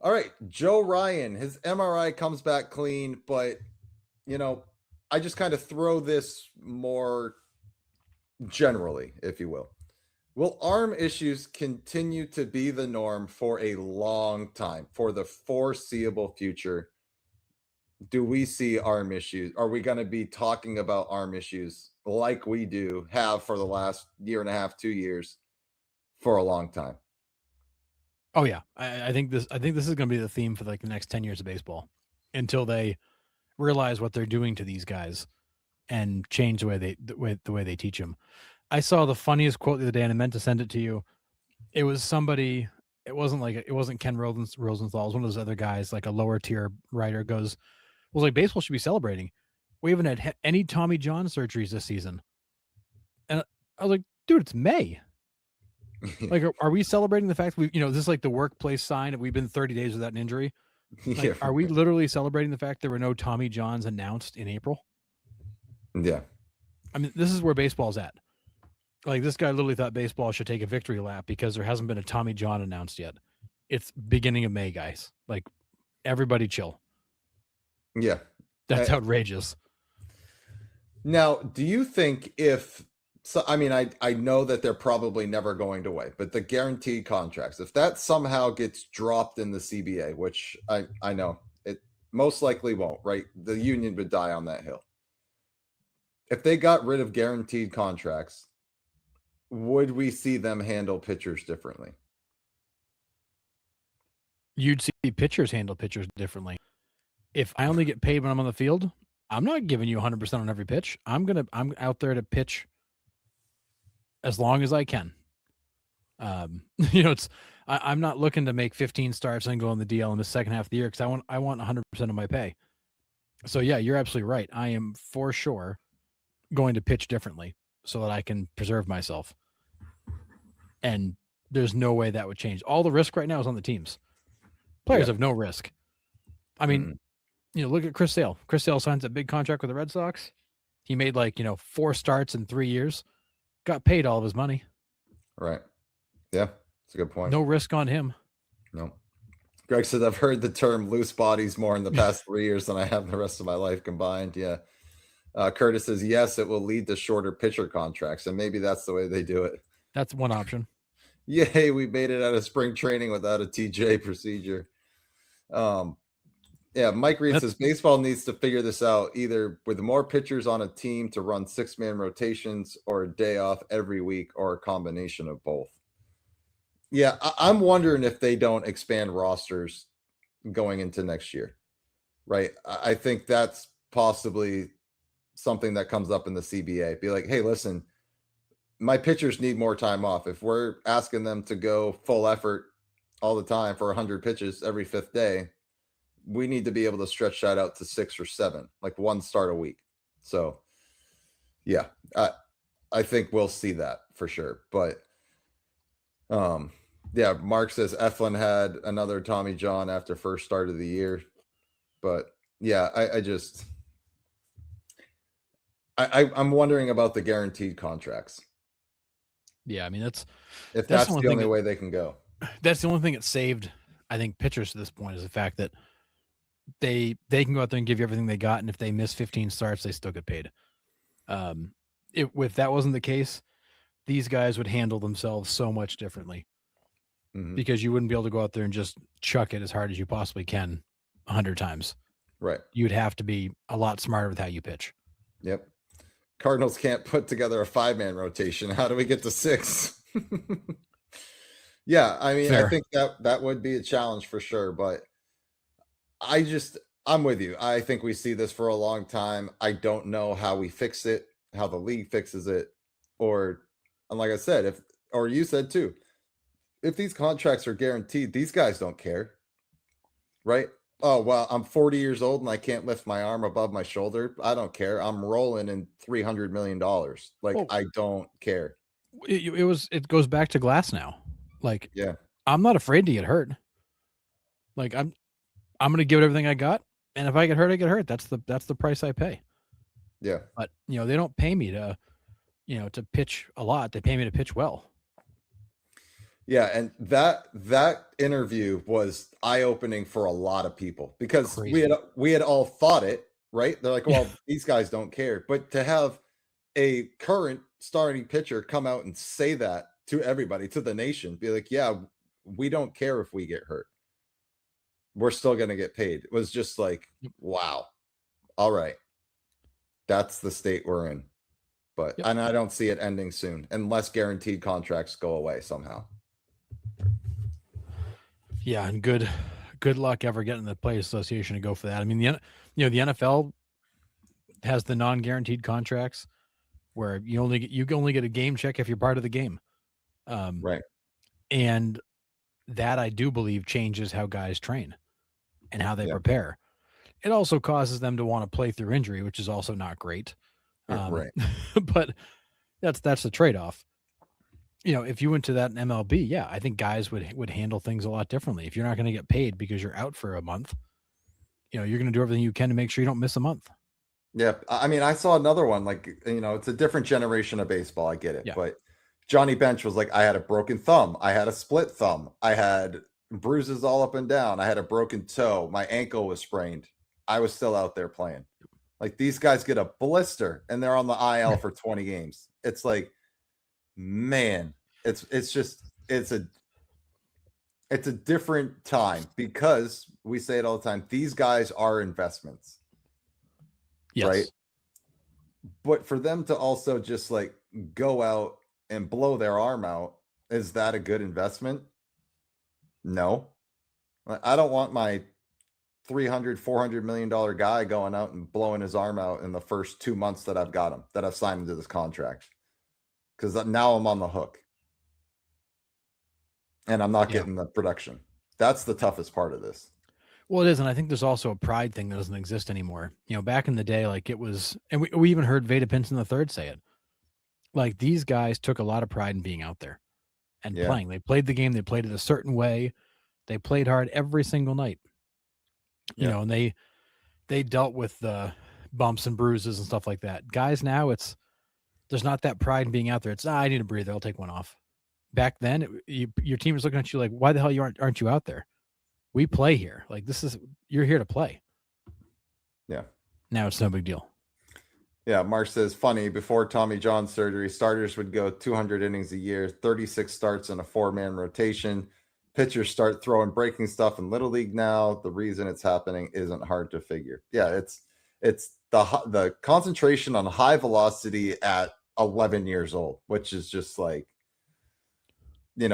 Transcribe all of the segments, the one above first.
All right, Joe Ryan, his MRI comes back clean, but you know, I just kind of throw this more generally, if you will. Will arm issues continue to be the norm for a long time, for the foreseeable future? Do we see arm issues? Are we going to be talking about arm issues like we do have for the last year and a half, 2 years for a long time? Oh yeah, I think this is going to be the theme for like the next 10 years of baseball until they realize what they're doing to these guys and change the way they teach them. I saw the funniest quote the other day, and I meant to send it to you. It was somebody. It wasn't Ken Rosenthal. It was one of those other guys, like a lower tier writer. Was like baseball should be celebrating. We haven't had any Tommy John surgeries this season, and I was like, dude, it's May. Like, are we celebrating the fact that this is like the workplace sign that we've been 30 days without an injury? Yeah, Like, are we literally celebrating the fact there were no Tommy Johns announced in April? yeah, I mean, this is where baseball's at. Like, this guy literally thought baseball should take a victory lap because there hasn't been a Tommy John announced yet. It's beginning of May, guys. Like, everybody chill. yeah. That's I, outrageous. Now, do you think if so I mean I know that they're probably never going to wait, but the guaranteed contracts, if that somehow gets dropped in the CBA, which I know it most likely won't, right? The union would die on that hill. If they got rid of guaranteed contracts, would we see them handle pitchers differently? You'd see pitchers handle pitchers differently. If I only get paid when I'm on the field, I'm not giving you 100% on every pitch. I'm out there to pitch as long as I can. It's I'm not looking to make 15 starts and go on the DL in the second half of the year because I want 100% of my pay. So yeah, you're absolutely right. I am for sure going to pitch differently so that I can preserve myself. And there's no way that would change. All the risk right now is on the teams. Players Yeah. have no risk. I mean, Mhm. look at Chris Sale. Chris Sale signs a big contract with the Red Sox. He made 4 starts in 3 years, got paid all of his money. Right. Yeah. That's a good point. No risk on him. No. Greg said I've heard the term loose bodies more in the past 3 years than I have in the rest of my life combined. Yeah. Curtis says, yes, it will lead to shorter pitcher contracts, and maybe that's the way they do it. That's one option. Yay, we made it out of spring training without a TJ procedure. Um, yeah, Mike Reed That says baseball needs to figure this out either with more pitchers on a team to run 6-man rotations or a day off every week or a combination of both. Yeah, I'm wondering if they don't expand rosters going into next year, right? I think that's possibly something that comes up in the CBA. Be like, hey, listen, my pitchers need more time off. If we're asking them to go full effort all the time for 100 pitches every fifth day, we need to be able to stretch that out to 6 or 7, like one start a week. So, yeah, I think we'll see that for sure. But, yeah, Mark says Eflin had another Tommy John after first start of the year. But yeah, I'm wondering about the guaranteed contracts. Yeah, I mean If that's the that's only the thing only that way they can go. that's the only thing that saved I think pitchers to this point is the fact that they can go out there and give you everything they got, and if they miss 15 starts, they still get paid. If that wasn't the case, these guys would handle themselves so much differently Mhm. because you wouldn't be able to go out there and just chuck it as hard as you possibly can 100 times. Right. You'd have to be a lot smarter with how you pitch. Yep. Cardinals can't put together a 5-man rotation. How do we get to 6? Yeah, I mean, I Fair. think that would be a challenge for sure, but I'm with you. I think we see this for a long time. I don't know how we fix it, how the league fixes it, or and like I said, if or you said too, if these contracts are guaranteed, these guys don't care, right? Oh, well, I'm 40 years old and I can't lift my arm above my shoulder. I don't care. I'm rolling in $300 million. Like, Well, I don't care. it goes back to glass now. Like, Yeah. I'm not afraid to get hurt. Like, I'm going to give it everything I got, and if I get hurt, I get hurt. That's the price I pay. Yeah. But they don't pay me to pitch a lot. They pay me to pitch well. Yeah, and that interview was eye-opening for a lot of people because Crazy. we had all thought it, right? They're like, well, these guys don't care. But to have a current starting pitcher come out and say that to everybody, to the nation, be like, yeah, we don't care if we get hurt. We're still going to get paid. It was just like, wow. All right. That's the state we're in. But Yep. and I don't see it ending soon unless guaranteed contracts go away somehow. Yeah, and good luck ever getting the Players Association to go for that. I mean, the NFL has the non-guaranteed contracts where you only get a game check if you're part of the game. Right. And that I do believe changes how guys train and how they Yeah. prepare. It also causes them to want to play through injury, which is also not great. Right. But that's the trade-off. If you went to that in MLB, yeah, I think guys would handle things a lot differently. If you're not going to get paid because you're out for a month, you're going to do everything you can to make sure you don't miss a month. Yeah. I mean, I saw another one, like, it's a different generation of baseball. I get it. Yeah. But Johnny Bench was like, I had a broken thumb. I had a split thumb. I had bruises all up and down. I had a broken toe. My ankle was sprained. I was still out there playing. Like, these guys get a blister and they're on the IL for 20 games. It's like, man, it's a different time because we say it all the time. These guys are investments. Yes. Right. But for them to also just like go out and blow their arm out, is that a good investment? No. I don't want my $300-400 million guy going out and blowing his arm out in the first 2 months that I've got him, that I've signed into this contract. Because now I'm on the hook. And I'm not getting the production. That's the toughest part of this. Well, it is, and I think there's also a pride thing that doesn't exist anymore. back in the day, like it was, and we even heard Vada Pinson III say it. Like, these guys took a lot of pride in being out there and playing. They played the game. They played it a certain way. They played hard every single night. And they dealt with the bumps and bruises and stuff like that. Guys now, there's not that pride in being out there. It's, I need a breather. I'll take one off. Back then, your team was looking at you like, why the hell aren't you out there? We play here. Like, you're here to play. Yeah. Now it's no big deal. Yeah. Mark says, funny, before Tommy John surgery, starters would go 200 innings a year, 36 starts in a 4-man rotation. Pitchers start throwing breaking stuff in Little League now. The reason it's happening isn't hard to figure. Yeah. It's the concentration on high velocity at 11 years old, which is just like,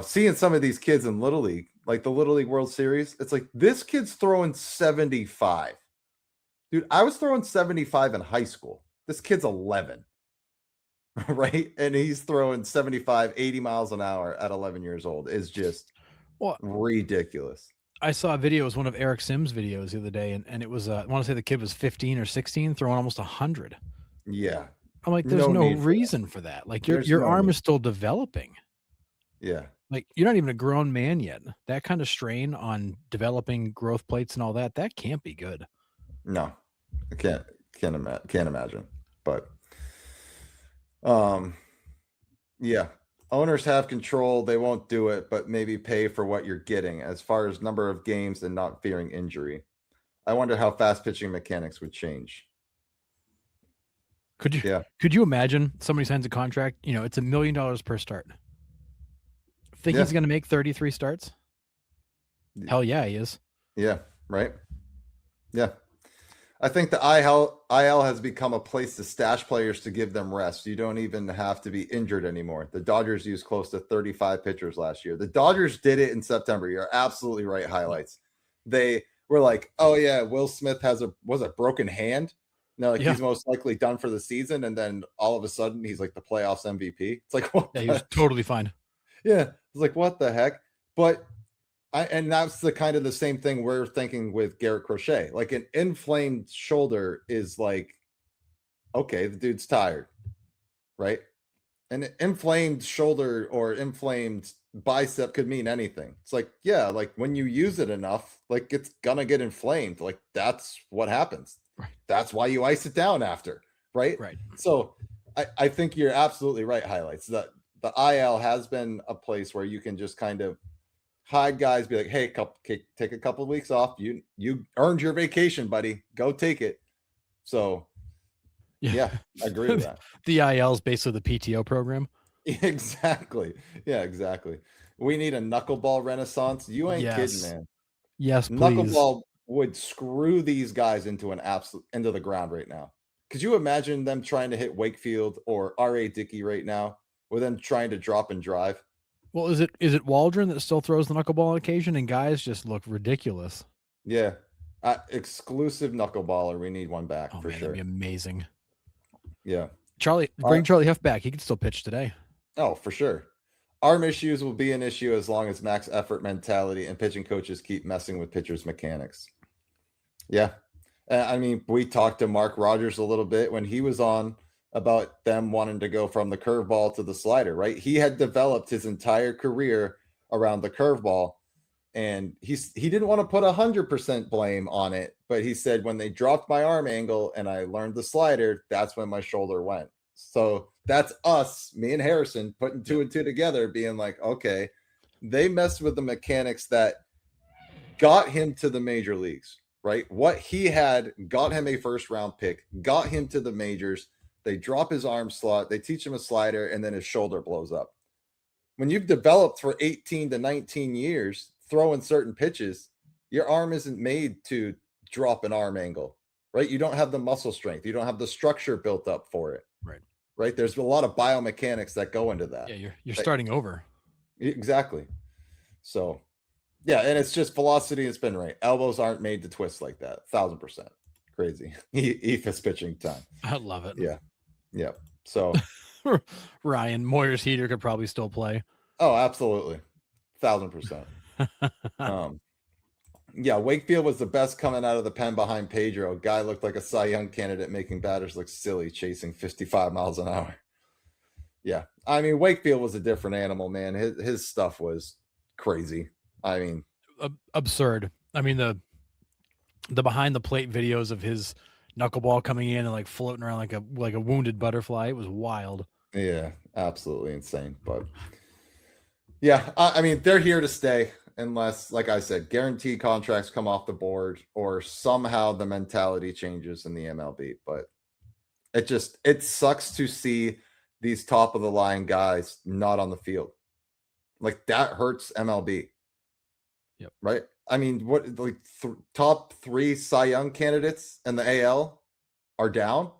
seeing some of these kids in Little League, like the Little League World Series, it's like, this kid's throwing 75. Dude, I was throwing 75 in high school. This kid's 11, right? And he's throwing 75, 80 miles an hour at 11 years old. Is just ridiculous. I saw a video. It was one of Eric Sims' videos the other day, and it was, I want to say the kid was 15 or 16, throwing almost 100. Yeah. I'm like, there's no reason for that. Like, your arm is still developing. Yeah. Like, you're not even a grown man yet. That kind of strain on developing growth plates and all that can't be good. No, I can't imagine. But yeah, owners have control. They won't do it, but maybe pay for what you're getting as far as number of games and not fearing injury. I wonder how fast pitching mechanics would change. Could you imagine somebody signs a contract, it's $1 million per start. Think he's going to make 33 starts? Hell yeah, he is. Yeah, right. Yeah. I think the IL has become a place to stash players to give them rest. You don't even have to be injured anymore. The Dodgers used close to 35 pitchers last year. The Dodgers did it in September. You're absolutely right. Highlights. They were like, oh yeah, Will Smith has a broken hand. No, like he's most likely done for the season. And then all of a sudden he's like the playoffs MVP. It's like, what? Yeah, he was totally fine. Yeah. It's like, what the heck? But and that's the kind of the same thing we're thinking with Garrett Crochet. Like, an inflamed shoulder is like, okay, the dude's tired, right? An inflamed shoulder or inflamed bicep could mean anything. It's like, yeah, like when you use it enough, like it's gonna get inflamed. Like, that's what happens. Right. That's why you ice it down after, right? Right. So I think you're absolutely right. Highlights that the IL has been a place where you can just kind of hide guys, be like, hey, take a couple of weeks off. You earned your vacation, buddy. Go take it. So yeah, I agree with that. The IL is basically the PTO program. Exactly. Yeah, exactly. We need a knuckleball renaissance. You ain't kidding, man. Yes, please. Knuckleball would screw these guys into the ground right now. Could you imagine them trying to hit Wakefield or R.A. Dickey right now with them trying to drop and drive? Well, is it Waldron that still throws the knuckleball on occasion, and guys just look ridiculous? Yeah. Exclusive knuckleballer. We need one back for sure. That'd be amazing. Yeah. Bring Charlie Huff back. He can still pitch today. Oh, for sure. Arm issues will be an issue as long as max effort mentality and pitching coaches keep messing with pitchers' mechanics. Yeah. I mean, we talked to Mark Rogers a little bit when he was on about them wanting to go from the curveball to the slider, right? He had developed his entire career around the curveball, and he didn't want to put 100% blame on it, but he said when they dropped my arm angle and I learned the slider, that's when my shoulder went. So that's us, me and Harrison, putting two and two together, being like, okay, they messed with the mechanics that got him to the major leagues, right? What he had got him a first-round pick, got him to the majors. They drop his arm slot, they teach him a slider, and then his shoulder blows up. When you've developed for 18 to 19 years throwing certain pitches, your arm isn't made to drop an arm angle, right? You don't have the muscle strength. You don't have the structure built up for it. Right. There's a lot of biomechanics that go into that. Yeah, you're starting over. Exactly. So, yeah, and it's just velocity and spin rate. Elbows aren't made to twist like that. 1,000%. Crazy. EFIS pitching time. I love it. Yeah. Yeah. So Ryan Moyer's heater could probably still play. Oh, absolutely. 1,000%. Yeah, Wakefield was the best coming out of the pen behind Pedro. Guy looked like a Cy Young candidate, making batters look silly, chasing 55 miles an hour. Yeah, I mean, Wakefield was a different animal, man. His stuff was crazy. I mean, absurd. I mean, the behind the plate videos of his knuckleball coming in and like floating around like a wounded butterfly. It was wild. Yeah, absolutely insane. But yeah, I mean, they're here to stay. Unless, like I said, guaranteed contracts come off the board or somehow the mentality changes in the MLB. But it sucks to see these top of the line guys not on the field. Like that hurts MLB. Yep. Right. I mean, what top 3 Cy Young candidates in the AL are down?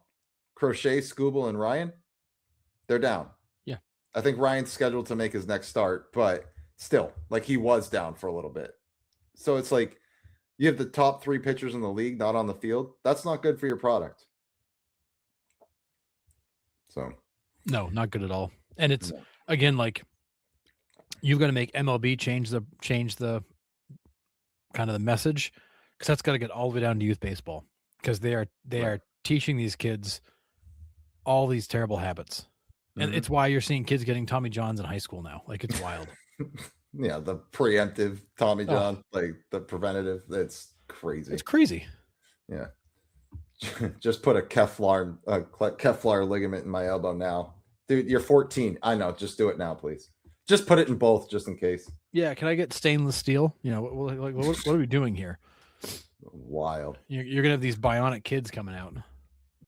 Crochet, Skubal, and Ryan. They're down. Yeah. I think Ryan's scheduled to make his next start, but still, like he was down for a little bit. So it's like you have the top 3 pitchers in the league not on the field. That's not good for your product. So no, not good at all. And it's again, like you've got to make MLB change the kind of the message, because that's got to get all the way down to youth baseball, because they are teaching these kids all these terrible habits. And it's why you're seeing kids getting Tommy Johns in high school now. Like, it's wild. Yeah, the preemptive Tommy John, like the preventative. That's crazy. It's crazy. Yeah. Just put a Kevlar ligament in my elbow now. Dude, you're 14. I know. Just do it now, please. Just put it in both, just in case. Yeah, can I get stainless steel? You know, like what are we doing here? Wild. You're gonna have these bionic kids coming out.